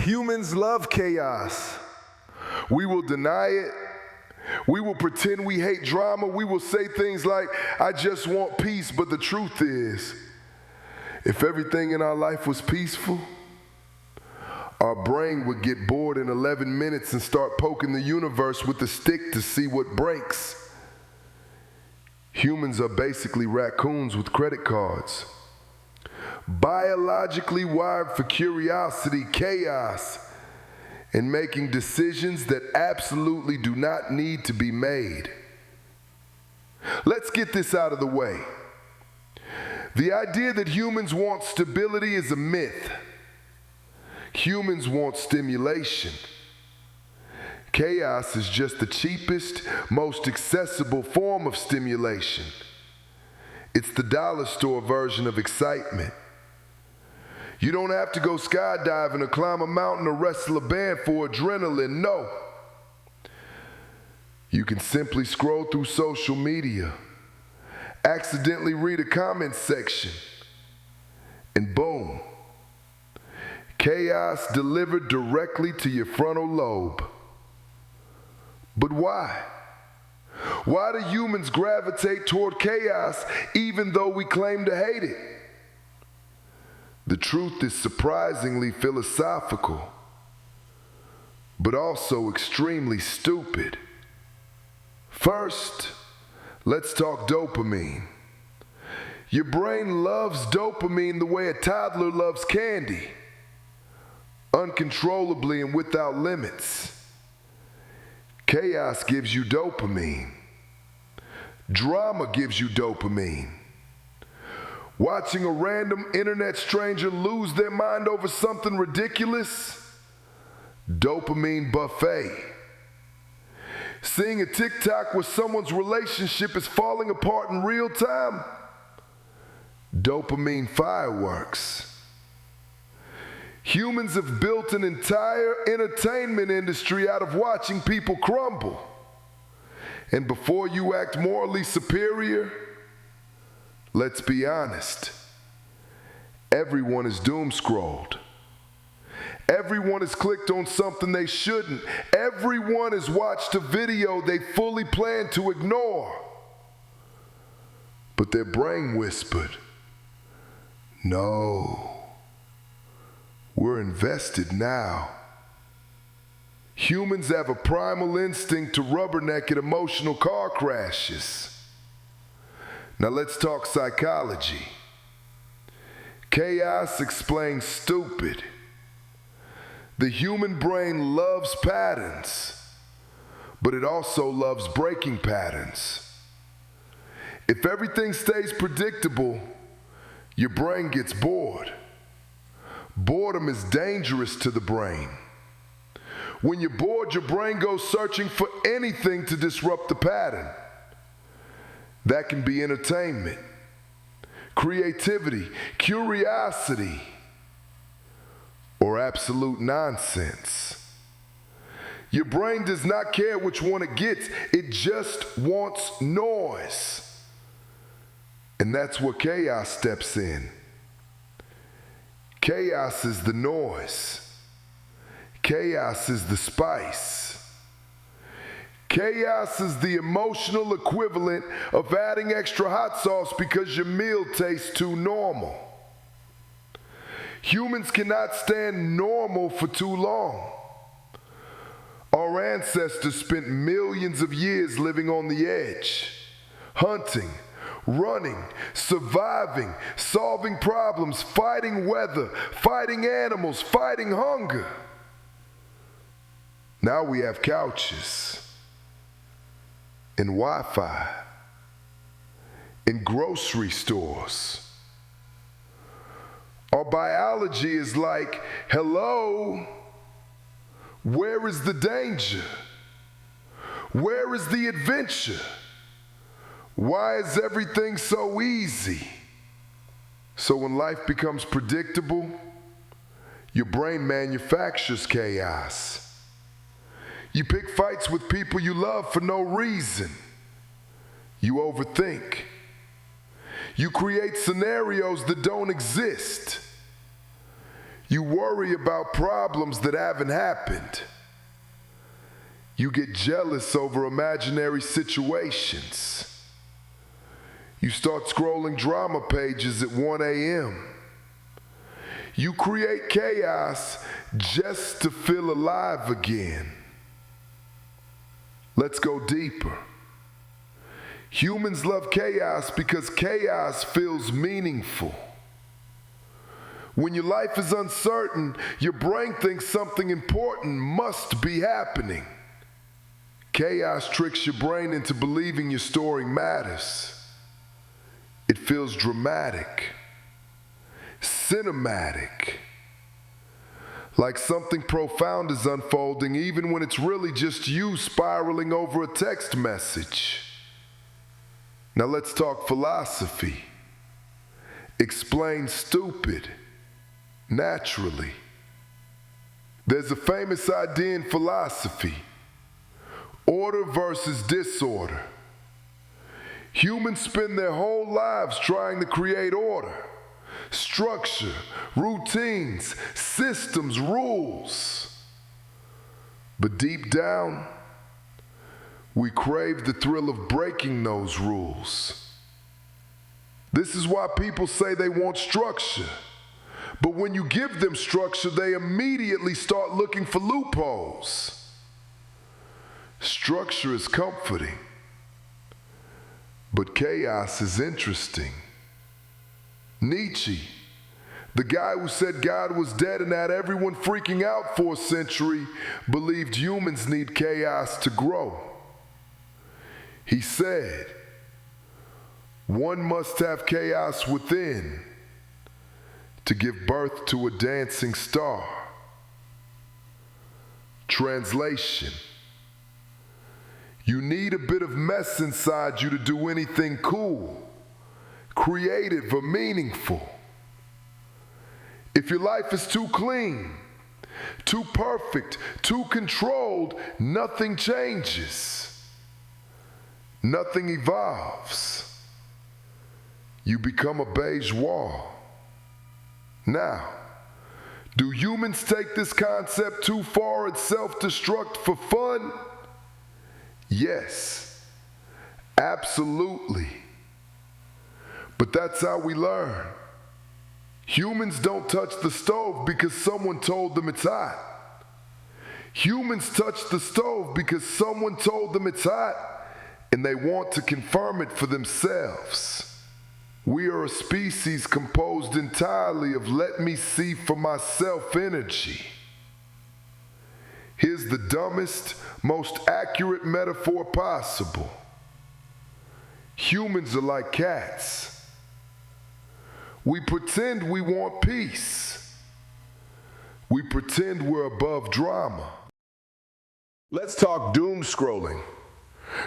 Humans love chaos. We will deny it. We will pretend we hate drama. We will say things like, I just want peace. But the truth is, if everything in our life was peaceful, our brain would get bored in 11 minutes and start poking the universe with a stick to see what breaks. Humans are basically raccoons with credit cards. Biologically wired for curiosity, chaos, and making decisions that absolutely do not need to be made. Let's get this out of the way. The idea that humans want stability is a myth. Humans want stimulation. Chaos is just the cheapest, most accessible form of stimulation. It's the dollar store version of excitement. You don't have to go skydiving or climb a mountain or wrestle a band for adrenaline, no. You can simply scroll through social media, accidentally read a comment section, and boom, chaos delivered directly to your frontal lobe. But why? Why do humans gravitate toward chaos even though we claim to hate it? The truth is surprisingly philosophical, but also extremely stupid. First, let's talk dopamine. Your brain loves dopamine the way a toddler loves candy, uncontrollably and without limits. Chaos gives you dopamine. Drama gives you dopamine. Watching a random internet stranger lose their mind over something ridiculous? Dopamine buffet. Seeing a TikTok where someone's relationship is falling apart in real time? Dopamine fireworks. Humans have built an entire entertainment industry out of watching people crumble. And before you act morally superior, let's be honest. Everyone is doomscrolled. Everyone has clicked on something they shouldn't. Everyone has watched a video they fully planned to ignore. But their brain whispered, no, we're invested now. Humans have a primal instinct to rubberneck at emotional car crashes. Now let's talk psychology. Chaos explains stupid. The human brain loves patterns, but it also loves breaking patterns. If everything stays predictable, your brain gets bored. Boredom is dangerous to the brain. When you're bored, your brain goes searching for anything to disrupt the pattern. That can be entertainment, creativity, curiosity, or absolute nonsense. Your brain does not care which one it gets, it just wants noise. And that's where chaos steps in. Chaos is the noise. Chaos is the spice. Chaos is the emotional equivalent of adding extra hot sauce because your meal tastes too normal. Humans cannot stand normal for too long. Our ancestors spent millions of years living on the edge, hunting, running, surviving, solving problems, fighting weather, fighting animals, fighting hunger. Now we have couches and Wi-Fi in grocery stores. Our biology is like, hello, where is the danger? Where is the adventure? Why is everything so easy? So when life becomes predictable, your brain manufactures chaos. You pick fights with people you love for no reason. You overthink. You create scenarios that don't exist. You worry about problems that haven't happened. You get jealous over imaginary situations. You start scrolling drama pages at 1 a.m. You create chaos just to feel alive again. Let's go deeper. Humans love chaos because chaos feels meaningful. When your life is uncertain, your brain thinks something important must be happening. Chaos tricks your brain into believing your story matters. It feels dramatic, cinematic, like something profound is unfolding even when it's really just you spiraling over a text message. Now let's talk philosophy. Explain stupid naturally. There's a famous idea in philosophy: order versus disorder. Humans spend their whole lives trying to create order, structure, routines, systems, rules. But deep down, we crave the thrill of breaking those rules. This is why people say they want structure. But when you give them structure, they immediately start looking for loopholes. Structure is comforting, but chaos is interesting. Nietzsche, the guy who said God was dead and had everyone freaking out for a century, believed humans need chaos to grow. He said, one must have chaos within to give birth to a dancing star. Translation: you need a bit of mess inside you to do anything cool, creative, or meaningful. If your life is too clean, too perfect, too controlled, nothing changes. Nothing evolves. You become a beige wall. Now, do humans take this concept too far and self-destruct for fun? Yes, absolutely. But that's how we learn. Humans don't touch the stove because someone told them it's hot. Humans touch the stove because someone told them it's hot and they want to confirm it for themselves. We are a species composed entirely of let me see for myself energy. Here's the dumbest, most accurate metaphor possible. Humans are like cats. We pretend we want peace. We pretend we're above drama. Let's talk doom scrolling.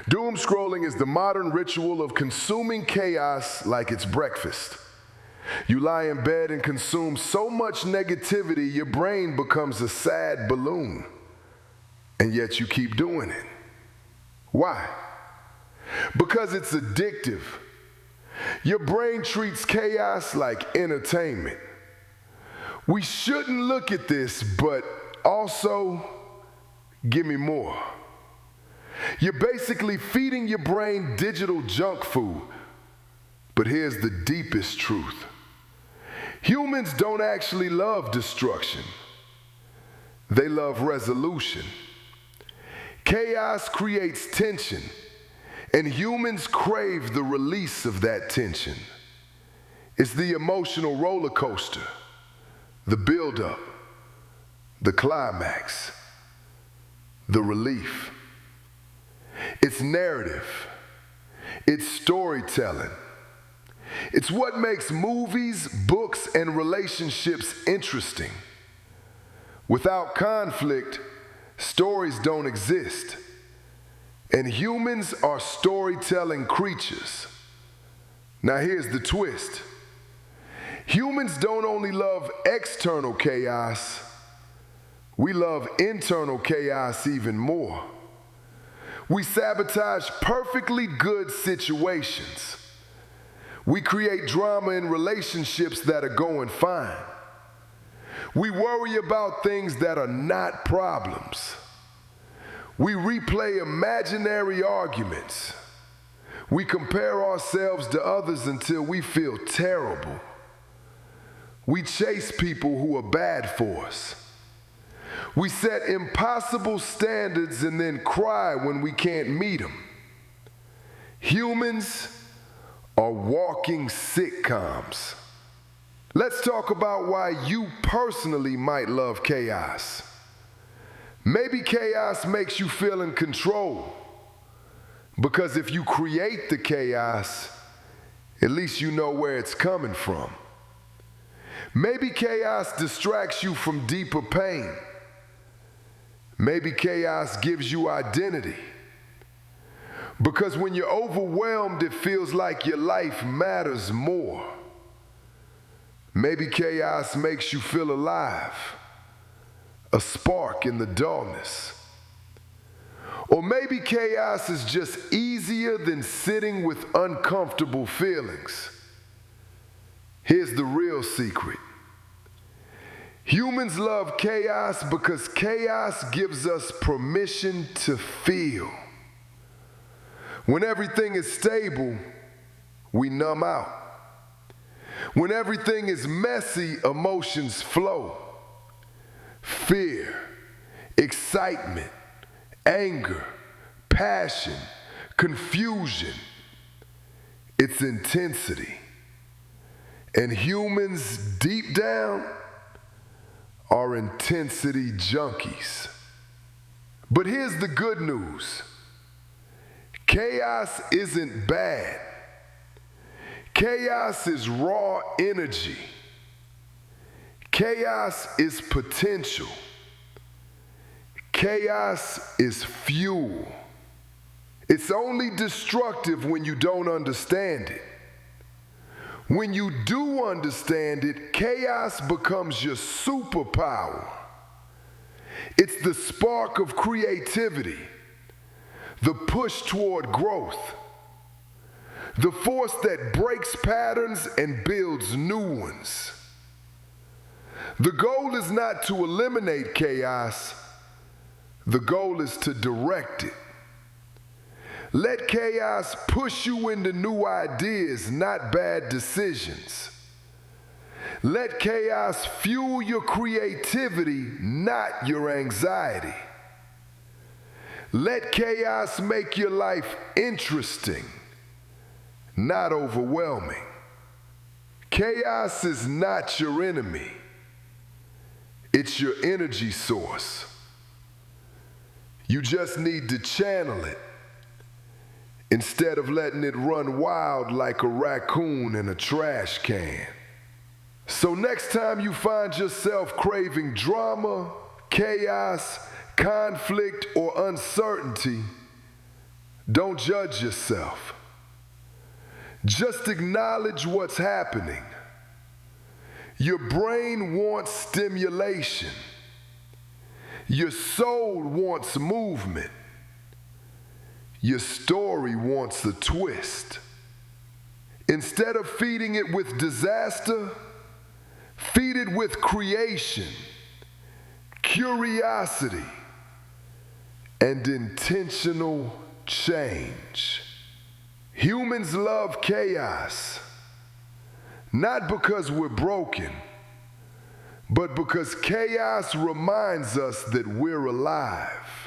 Doom scrolling is the modern ritual of consuming chaos like it's breakfast. You lie in bed and consume so much negativity, your brain becomes a sad balloon. And yet you keep doing it. Why? Because it's addictive. Your brain treats chaos like entertainment. We shouldn't look at this, but also, give me more. You're basically feeding your brain digital junk food. But here's the deepest truth. Humans don't actually love destruction. They love resolution. Chaos creates tension, and humans crave the release of that tension. It's the emotional roller coaster, the buildup, the climax, the relief. It's narrative. It's storytelling. It's what makes movies, books, and relationships interesting. Without conflict, stories don't exist. And humans are storytelling creatures. Now here's the twist. Humans don't only love external chaos, we love internal chaos even more. We sabotage perfectly good situations. We create drama in relationships that are going fine. We worry about things that are not problems. We replay imaginary arguments. We compare ourselves to others until we feel terrible. We chase people who are bad for us. We set impossible standards and then cry when we can't meet them. Humans are walking sitcoms. Let's talk about why you personally might love chaos. Maybe chaos makes you feel in control, because if you create the chaos, at least you know where it's coming from. Maybe chaos distracts you from deeper pain. Maybe chaos gives you identity, because when you're overwhelmed, it feels like your life matters more. Maybe chaos makes you feel alive, a spark in the dullness. Or maybe chaos is just easier than sitting with uncomfortable feelings. Here's the real secret. Humans love chaos because chaos gives us permission to feel. When everything is stable, we numb out. When everything is messy, emotions flow. Fear, excitement, anger, passion, confusion. It's intensity. And humans, deep down, are intensity junkies. But here's the good news. Chaos isn't bad. Chaos is raw energy. Chaos is potential. Chaos is fuel. It's only destructive when you don't understand it. When you do understand it, chaos becomes your superpower. It's the spark of creativity, the push toward growth, the force that breaks patterns and builds new ones. The goal is not to eliminate chaos. The goal is to direct it. Let chaos push you into new ideas, not bad decisions. Let chaos fuel your creativity, not your anxiety. Let chaos make your life interesting, not overwhelming. Chaos is not your enemy. It's your energy source. You just need to channel it instead of letting it run wild like a raccoon in a trash can. So next time you find yourself craving drama, chaos, conflict, or uncertainty, don't judge yourself. Just acknowledge what's happening. Your brain wants stimulation. Your soul wants movement. Your story wants a twist. Instead of feeding it with disaster, feed it with creation, curiosity, and intentional change. Humans love chaos, not because we're broken, but because chaos reminds us that we're alive.